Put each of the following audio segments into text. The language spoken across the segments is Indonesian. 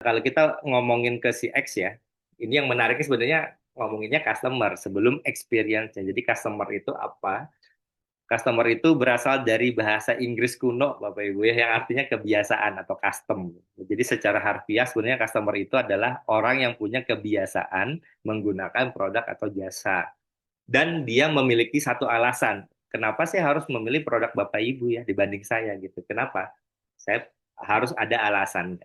Kalau kita ngomongin ke si X ya, ini yang menariknya sebenarnya ngomonginnya customer sebelum experience-nya. Jadi customer itu apa? Customer itu berasal dari bahasa Inggris kuno, Bapak Ibu ya, yang artinya kebiasaan atau custom. Jadi secara harfiah sebenarnya customer itu adalah orang yang punya kebiasaan menggunakan produk atau jasa. Dan dia memiliki satu alasan. Kenapa saya harus memilih produk Bapak Ibu ya dibanding saya gitu. Kenapa? Saya harus ada alasan.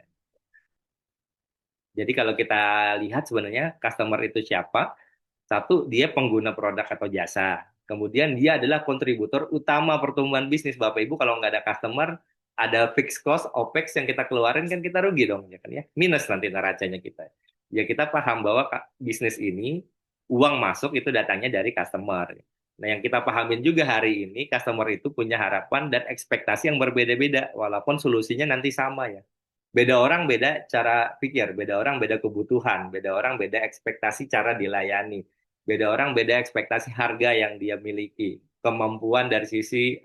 Jadi kalau kita lihat sebenarnya customer itu siapa? Satu, dia pengguna produk atau jasa. Kemudian dia adalah kontributor utama pertumbuhan bisnis. Bapak Ibu kalau nggak ada customer, ada fixed cost, OPEX yang kita keluarin kan kita rugi dong, ya kan ya. Minus nanti neracanya kita. Ya kita paham bahwa bisnis ini uang masuk itu datangnya dari customer. Nah, yang kita pahamin juga hari ini, customer itu punya harapan dan ekspektasi yang berbeda-beda, walaupun solusinya nanti sama ya. Beda orang beda cara pikir, beda orang beda kebutuhan, beda orang beda ekspektasi cara dilayani, beda orang beda ekspektasi harga yang dia miliki, kemampuan dari sisi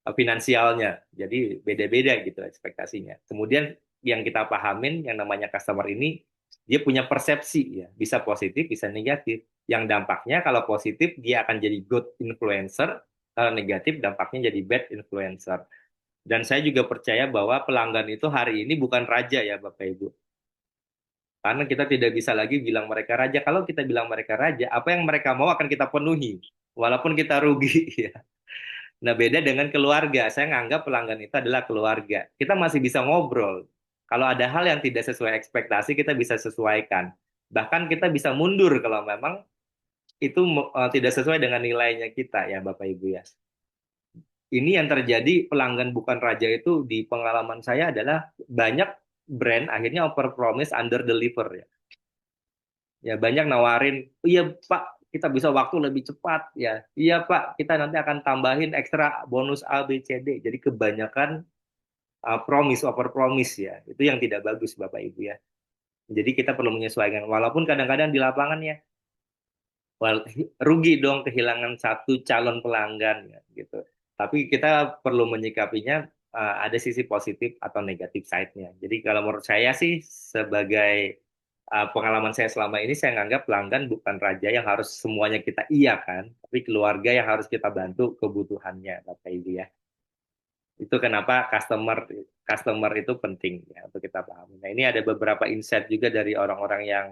finansialnya. Jadi beda-beda gitu ekspektasinya. Kemudian yang kita pahamin yang namanya customer ini dia punya persepsi ya, bisa positif, bisa negatif. Yang dampaknya kalau positif dia akan jadi good influencer, kalau negatif dampaknya jadi bad influencer. Dan saya juga percaya bahwa pelanggan itu hari ini bukan raja ya Bapak Ibu. Karena kita tidak bisa lagi bilang mereka raja. Kalau kita bilang mereka raja, apa yang mereka mau akan kita penuhi. Walaupun kita rugi. Ya. Nah beda dengan keluarga. Saya nganggap pelanggan itu adalah keluarga. Kita masih bisa ngobrol. Kalau ada hal yang tidak sesuai ekspektasi, kita bisa sesuaikan. Bahkan kita bisa mundur kalau memang itu tidak sesuai dengan nilainya kita ya Bapak Ibu ya. Ini yang terjadi pelanggan bukan raja itu di pengalaman saya adalah banyak brand akhirnya over promise under deliver ya. Ya banyak nawarin, iya Pak, kita bisa waktu lebih cepat ya. Iya Pak, kita nanti akan tambahin ekstra bonus A B C D. Jadi kebanyakan promise over promise ya. Itu yang tidak bagus Bapak Ibu ya. Jadi kita perlu menyesuaikan walaupun kadang-kadang di lapangan ya rugi dong kehilangan satu calon pelanggan ya, gitu. Tapi kita perlu menyikapinya ada sisi positif atau negatif side-nya. Jadi kalau menurut saya sih sebagai pengalaman saya selama ini saya nganggap pelanggan bukan raja yang harus semuanya kita iya kan, tapi keluarga yang harus kita bantu kebutuhannya Bapak Ibu ya. Itu kenapa customer itu penting ya untuk kita pahami. Nah, ini ada beberapa insight juga dari orang-orang yang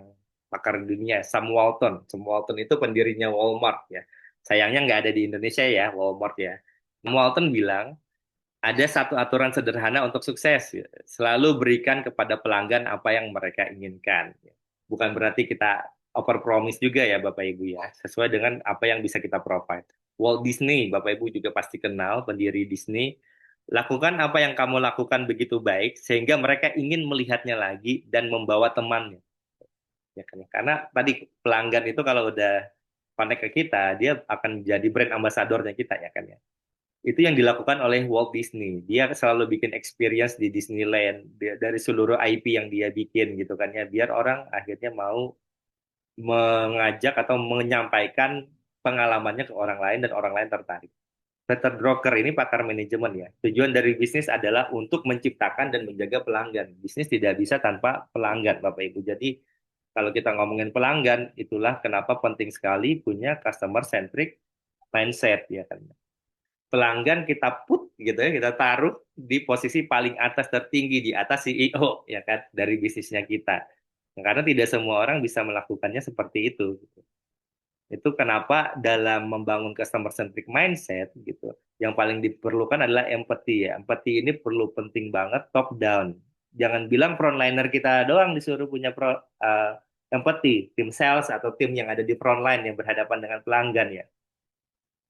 pakar dunia. Sam Walton. Sam Walton itu pendirinya Walmart ya. Sayangnya nggak ada di Indonesia ya, Walmart ya. Sam Walton bilang, ada satu aturan sederhana untuk sukses. Ya. Selalu berikan kepada pelanggan apa yang mereka inginkan. Ya. Bukan berarti kita over promise juga ya Bapak Ibu ya. Sesuai dengan apa yang bisa kita provide. Walt Disney, Bapak Ibu juga pasti kenal, pendiri Disney. Lakukan apa yang kamu lakukan begitu baik, sehingga mereka ingin melihatnya lagi dan membawa temannya. Ya kan? Karena tadi pelanggan itu kalau udah connect ke kita, dia akan jadi brand ambassador-nya kita ya kan ya. Itu yang dilakukan oleh Walt Disney. Dia selalu bikin experience di Disneyland dari seluruh IP yang dia bikin gitu kan ya, biar orang akhirnya mau mengajak atau menyampaikan pengalamannya ke orang lain dan orang lain tertarik. Peter Drucker ini pakar manajemen ya. Tujuan dari bisnis adalah untuk menciptakan dan menjaga pelanggan. Bisnis tidak bisa tanpa pelanggan, Bapak Ibu. Jadi kalau kita ngomongin pelanggan, itulah kenapa penting sekali punya customer centric mindset ya kan. Pelanggan kita put gitu ya, kita taruh di posisi paling atas tertinggi di atas CEO ya kan dari bisnisnya kita. Karena tidak semua orang bisa melakukannya seperti itu. Gitu. Itu kenapa dalam membangun customer centric mindset gitu, yang paling diperlukan adalah empathy ya. Empathy ini perlu penting banget top down. Jangan bilang frontliner kita doang disuruh punya empathy, tim sales atau tim yang ada di frontline yang berhadapan dengan pelanggan ya.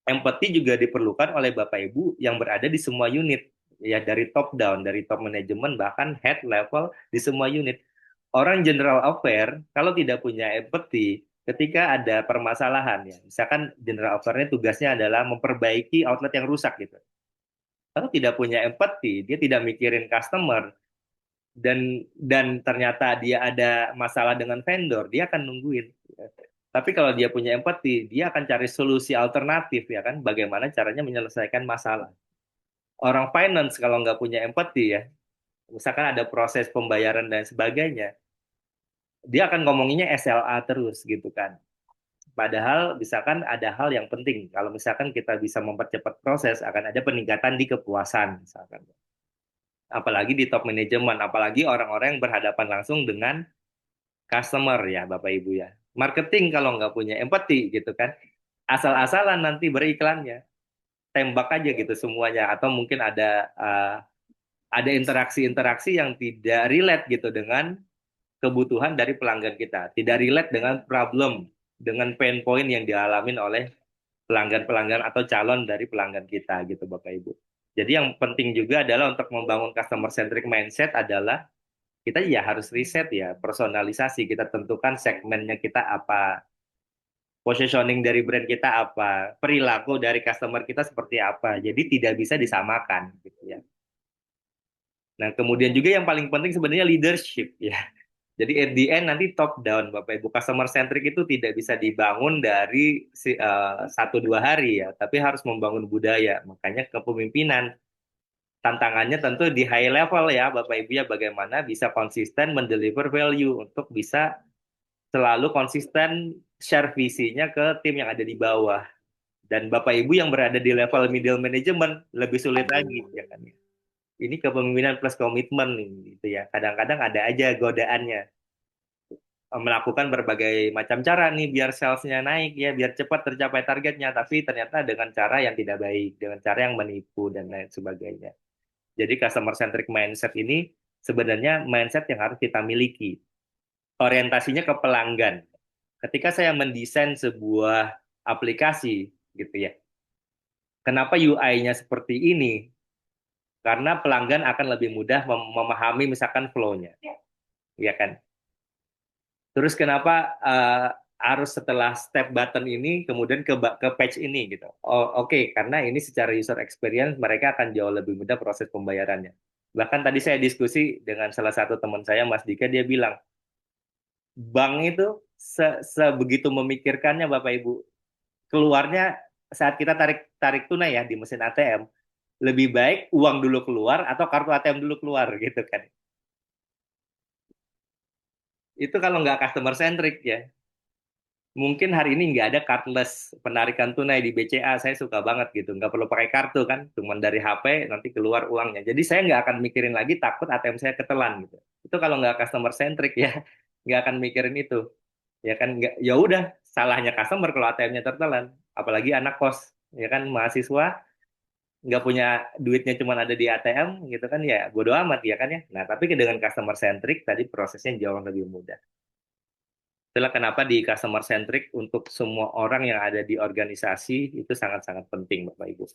Empathy juga diperlukan oleh Bapak Ibu yang berada di semua unit ya dari top down, dari top manajemen bahkan head level di semua unit. Orang general affair kalau tidak punya empathy ketika ada permasalahan ya, misalkan general affair-nya tugasnya adalah memperbaiki outlet yang rusak gitu. Kalau tidak punya empathy, dia tidak mikirin customer dan ternyata dia ada masalah dengan vendor, dia akan nungguin. Tapi kalau dia punya empati, dia akan cari solusi alternatif ya kan, bagaimana caranya menyelesaikan masalah. Orang finance kalau nggak punya empati ya, misalkan ada proses pembayaran dan sebagainya, dia akan ngomonginnya SLA terus gitu kan. Padahal misalkan ada hal yang penting. Kalau misalkan kita bisa mempercepat proses, akan ada peningkatan di kepuasan misalkan. Apalagi di top manajemen, apalagi orang-orang yang berhadapan langsung dengan customer ya Bapak Ibu ya. Marketing kalau nggak punya empati gitu kan, asal-asalan nanti beriklannya, tembak aja gitu semuanya. Atau mungkin ada interaksi-interaksi yang tidak relate gitu dengan kebutuhan dari pelanggan kita, tidak relate dengan problem, dengan pain point yang dialamin oleh pelanggan-pelanggan atau calon dari pelanggan kita gitu Bapak Ibu. Jadi yang penting juga adalah untuk membangun customer centric mindset adalah kita ya harus riset ya, personalisasi, kita tentukan segmennya kita apa, positioning dari brand kita apa, perilaku dari customer kita seperti apa. Jadi tidak bisa disamakan gitu ya. Nah, kemudian juga yang paling penting sebenarnya leadership ya. Jadi at the end nanti top down Bapak Ibu, customer centric itu tidak bisa dibangun dari satu dua hari ya, tapi harus membangun budaya. Makanya kepemimpinan tantangannya tentu di high level ya Bapak Ibu ya, bagaimana bisa konsisten mendeliver value untuk bisa selalu konsisten share visinya ke tim yang ada di bawah. Dan Bapak Ibu yang berada di level middle management lebih sulit lagi ya kan. Ini kepemimpinan plus komitmen gitu ya. Kadang-kadang ada aja godaannya melakukan berbagai macam cara nih biar salesnya naik ya, biar cepat tercapai targetnya, tapi ternyata dengan cara yang tidak baik, dengan cara yang menipu dan lain sebagainya. Jadi customer centric mindset ini sebenarnya mindset yang harus kita miliki. Orientasinya ke pelanggan. Ketika saya mendesain sebuah aplikasi gitu ya, kenapa UI-nya seperti ini? Karena pelanggan akan lebih mudah memahami misalkan flow-nya, ya kan? Terus kenapa harus setelah step button ini kemudian ke page ini gitu? Oh, oke, karena ini secara user experience mereka akan jauh lebih mudah proses pembayarannya. Bahkan tadi saya diskusi dengan salah satu teman saya, Mas Dika, dia bilang bank itu sebegitu memikirkannya Bapak Ibu. Keluarnya saat kita tarik tarik tunai ya di mesin ATM, lebih baik uang dulu keluar atau kartu ATM dulu keluar gitu kan. Itu kalau nggak customer centric ya. Mungkin hari ini nggak ada cardless penarikan tunai di BCA, saya suka banget gitu. Nggak perlu pakai kartu kan, cuma dari HP nanti keluar uangnya. Jadi saya nggak akan mikirin lagi takut ATM saya ketelan gitu. Itu kalau nggak customer centric ya, nggak akan mikirin itu. Ya kan, nggak, ya udah salahnya customer kalau ATM-nya tertelan. Apalagi anak kos, ya kan mahasiswa nggak punya duitnya cuma ada di ATM gitu kan ya bodo amat ya kan ya. Nah tapi dengan customer centric tadi prosesnya jauh lebih mudah. Itulah kenapa di customer centric untuk semua orang yang ada di organisasi itu sangat-sangat penting Bapak Ibu.